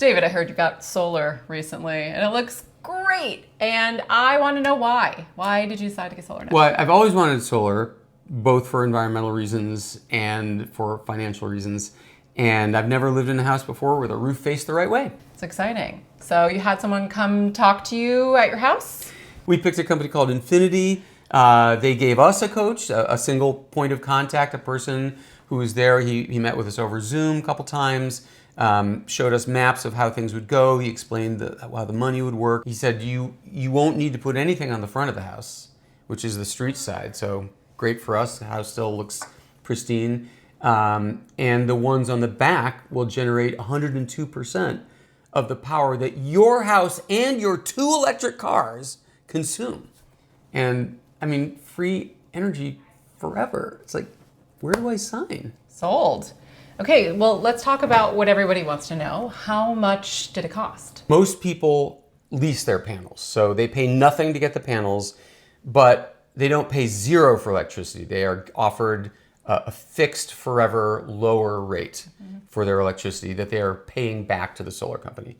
David, I heard you got solar recently, and it looks great. And I want to know why. Why did you decide to get solar now? Well, I've always wanted solar, both for environmental reasons and for financial reasons. And I've never lived in a house before where the roof faced the right way. It's exciting. So you had someone come talk to you at your house? We picked a company called Infinity. They gave us a coach, a single point of contact, a person who was there. He met with us over Zoom a couple times, showed us maps of how things would go. He explained how the money would work. He said, you won't need to put anything on the front of the house, which is the street side. So great for us. The house still looks pristine. And the ones on the back will generate 102% of the power that your house and your 2 electric cars consume. And I mean, free energy forever. It's like, where do I sign? Sold. Okay, well, let's talk about what everybody wants to know. How much did it cost? Most people lease their panels. So they pay nothing to get the panels, but they don't pay zero for electricity. They are offered a fixed forever lower rate for their electricity that they are paying back to the solar company,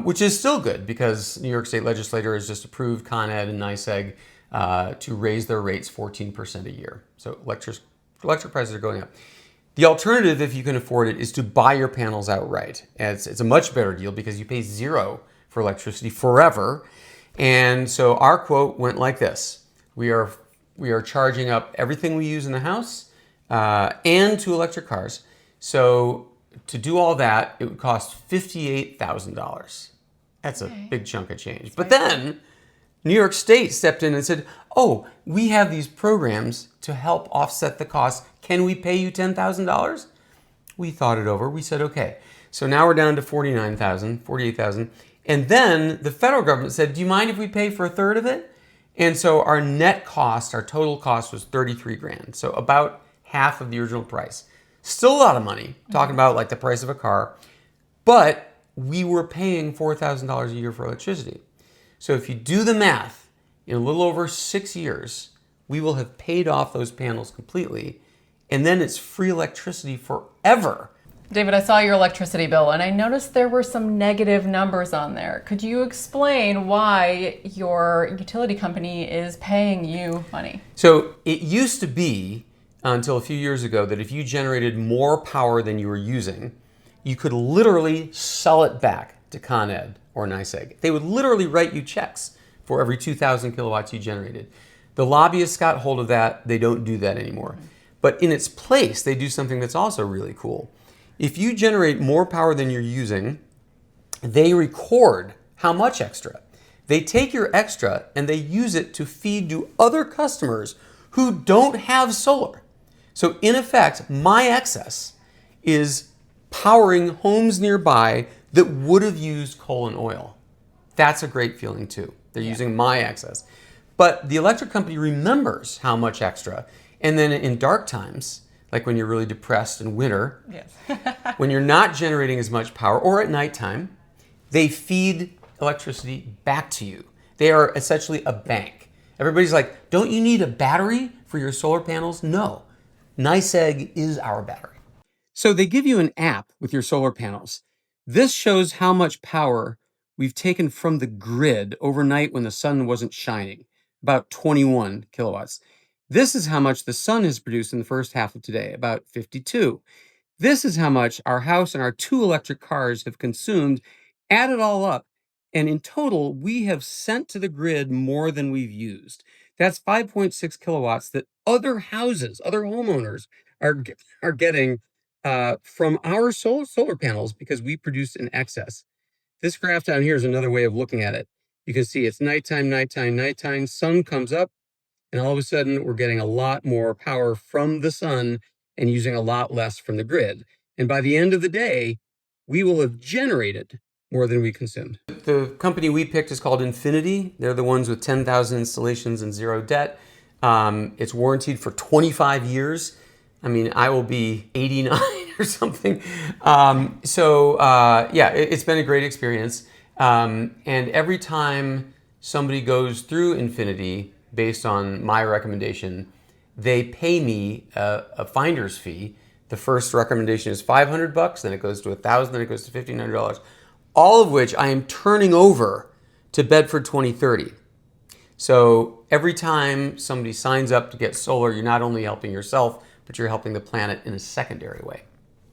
which is still good because New York State legislator has just approved Con Ed and NYSEG to raise their rates 14% a year. So electric prices are going up. The alternative, if you can afford it, is to buy your panels outright. It's a much better deal because you pay zero for electricity forever. And so our quote went like this. We are charging up everything we use in the house and 2 electric cars. So to do all that, it would cost $58,000. That's a big chunk of change. But then New York State stepped in and said, oh, we have these programs to help offset the cost. Can we pay you $10,000? We thought it over. We said, okay. So now we're down to $48,000. And then the federal government said, do you mind if we pay for a third of it? And so our net cost, our total cost was $33,000. So about half of the original price. Still a lot of money, talking about like the price of a car, but we were paying $4,000 a year for electricity. So if you do the math, in a little over 6 years, we will have paid off those panels completely, and then it's free electricity forever. David, I saw your electricity bill and I noticed there were some negative numbers on there. Could you explain why your utility company is paying you money? So it used to be, until a few years ago, that if you generated more power than you were using, you could literally sell it back to Con Ed or NYSEG. They would literally write you checks for every 2,000 kilowatts you generated. The lobbyists got hold of that. They don't do that anymore. But in its place, they do something that's also really cool. If you generate more power than you're using, they record how much extra. They take your extra and they use it to feed to other customers who don't have solar. So in effect, my excess is powering homes nearby that would have used coal and oil. That's a great feeling too. They're using my excess. But the electric company remembers how much extra. And then in dark times, like when you're really depressed in winter, when you're not generating as much power, or at nighttime, they feed electricity back to you. They are essentially a bank. Everybody's like, don't you need a battery for your solar panels? No. NYSEG is our battery. So they give you an app with your solar panels. This shows how much power we've taken from the grid overnight when the sun wasn't shining, about 21 kilowatts. This is how much the sun has produced in the first half of today, about 52. This is how much our house and our 2 electric cars have consumed. Add it all up, and in total, we have sent to the grid more than we've used. That's 5.6 kilowatts that other houses, other homeowners are getting from our solar panels because we produce in excess. This graph down here is another way of looking at it. You can see it's nighttime, nighttime, nighttime. Sun comes up, and all of a sudden, we're getting a lot more power from the sun and using a lot less from the grid. And by the end of the day, we will have generated more than we consumed. The company we picked is called Infinity. They're the ones with 10,000 installations and zero debt. It's warranted for 25 years. I mean, I will be 89 or something. It's been a great experience. And every time somebody goes through Infinity, based on my recommendation, they pay me a finder's fee. The first recommendation is $500, then it goes to $1,000, then it goes to $1,500. all of which I am turning over to Bedford 2030. So every time somebody signs up to get solar, you're not only helping yourself, but you're helping the planet in a secondary way.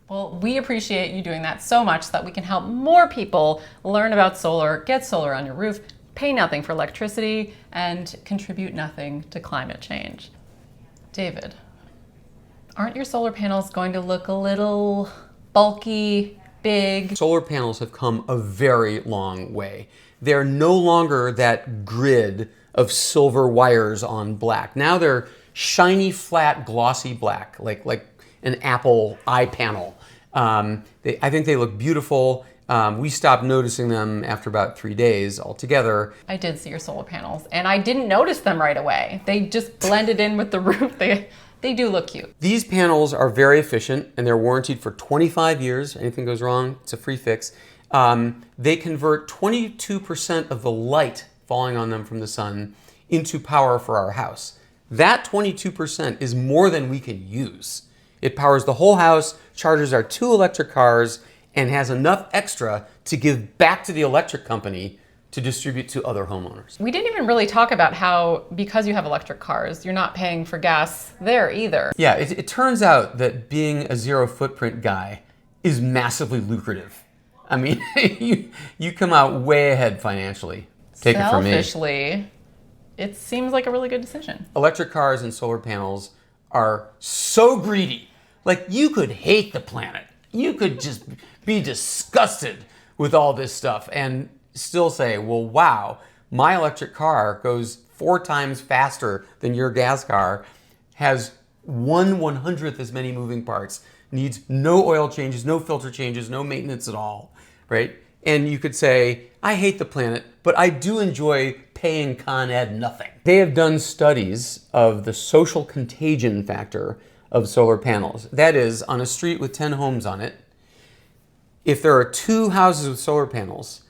Well, we appreciate you doing that so much so that we can help more people learn about solar, get solar on your roof, pay nothing for electricity, and contribute nothing to climate change. David, aren't your solar panels going to look a little bulky, big? Solar panels have come a very long way. They're no longer that grid of silver wires on black. Now they're shiny, flat, glossy black, like an Apple iPanel. I think they look beautiful. We stopped noticing them after about 3 days altogether. I did see your solar panels, and I didn't notice them right away. They just blended in with the roof. They do look cute. These panels are very efficient, and they're warranted for 25 years. Anything goes wrong, it's a free fix. They convert 22% of the light falling on them from the sun into power for our house. That 22% is more than we can use. It powers the whole house, charges our 2 electric cars, and has enough extra to give back to the electric company to distribute to other homeowners. We didn't even really talk about how, because you have electric cars, you're not paying for gas there either. Yeah, it turns out that being a zero footprint guy is massively lucrative. I mean, you come out way ahead financially. Take it from me. Selfishly, it seems like a really good decision. Electric cars and solar panels are so greedy. Like, you could hate the planet. You could just be disgusted with all this stuff and still say, well, wow, my electric car goes 4 times faster than your gas car, has 1/100th as many moving parts, needs no oil changes, no filter changes, no maintenance at all, right? And you could say, I hate the planet, but I do enjoy paying Con Ed nothing. They have done studies of the social contagion factor of solar panels. That is, on a street with 10 homes on it, if there are 2 houses with solar panels,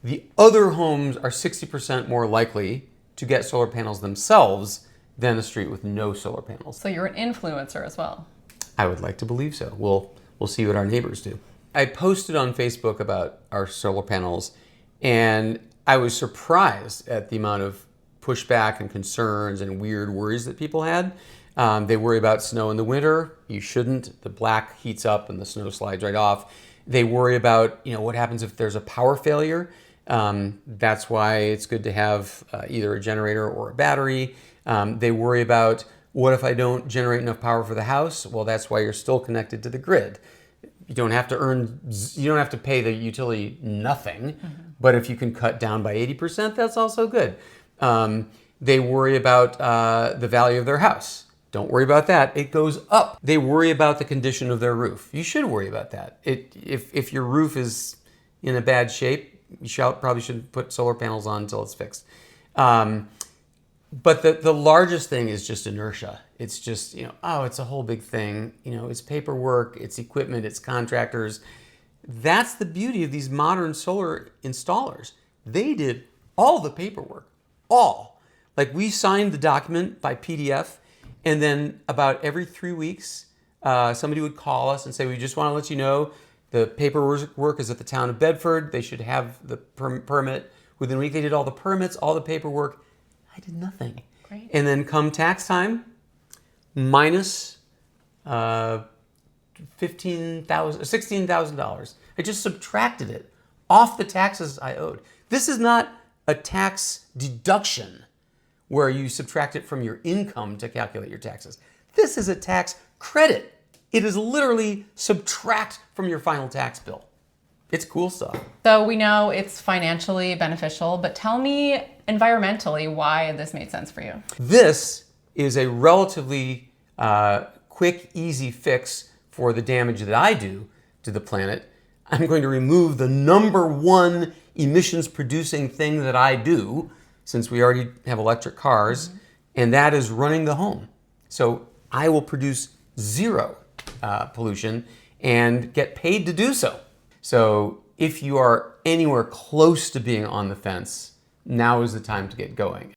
the other homes are 60% more likely to get solar panels themselves than a street with no solar panels. So you're an influencer as well. I would like to believe so. We'll see what our neighbors do. I posted on Facebook about our solar panels, and I was surprised at the amount of pushback and concerns and weird worries that people had. They worry about snow in the winter. You shouldn't. The black heats up and the snow slides right off. They worry about, what happens if there's a power failure. That's why it's good to have either a generator or a battery. They worry about, what if I don't generate enough power for the house? Well, that's why you're still connected to the grid. You don't have to pay the utility nothing, but if you can cut down by 80%, that's also good. They worry about the value of their house. Don't worry about that. It goes up. They worry about the condition of their roof. You should worry about that. If your roof is in a bad shape, you probably shouldn't put solar panels on until it's fixed. But the largest thing is just inertia. It's just, it's a whole big thing. It's paperwork, it's equipment, it's contractors. That's the beauty of these modern solar installers. They did all the paperwork, all. Like, we signed the document by PDF, and then about every 3 weeks, somebody would call us and say, we just want to let you know the paperwork is at the town of Bedford. They should have the permit. Within a week, they did all the permits, all the paperwork. I did nothing. Great. And then come tax time, minus $16,000. I just subtracted it off the taxes I owed. This is not a tax deduction where you subtract it from your income to calculate your taxes. This is a tax credit. It is literally subtract from your final tax bill. It's cool stuff. So we know it's financially beneficial, but tell me environmentally why this made sense for you. This is a relatively quick, easy fix for the damage that I do to the planet. I'm going to remove the #1 emissions producing thing that I do, since we already have electric cars, and that is running the home. So I will produce 0 pollution and get paid to do so. So if you are anywhere close to being on the fence, now is the time to get going.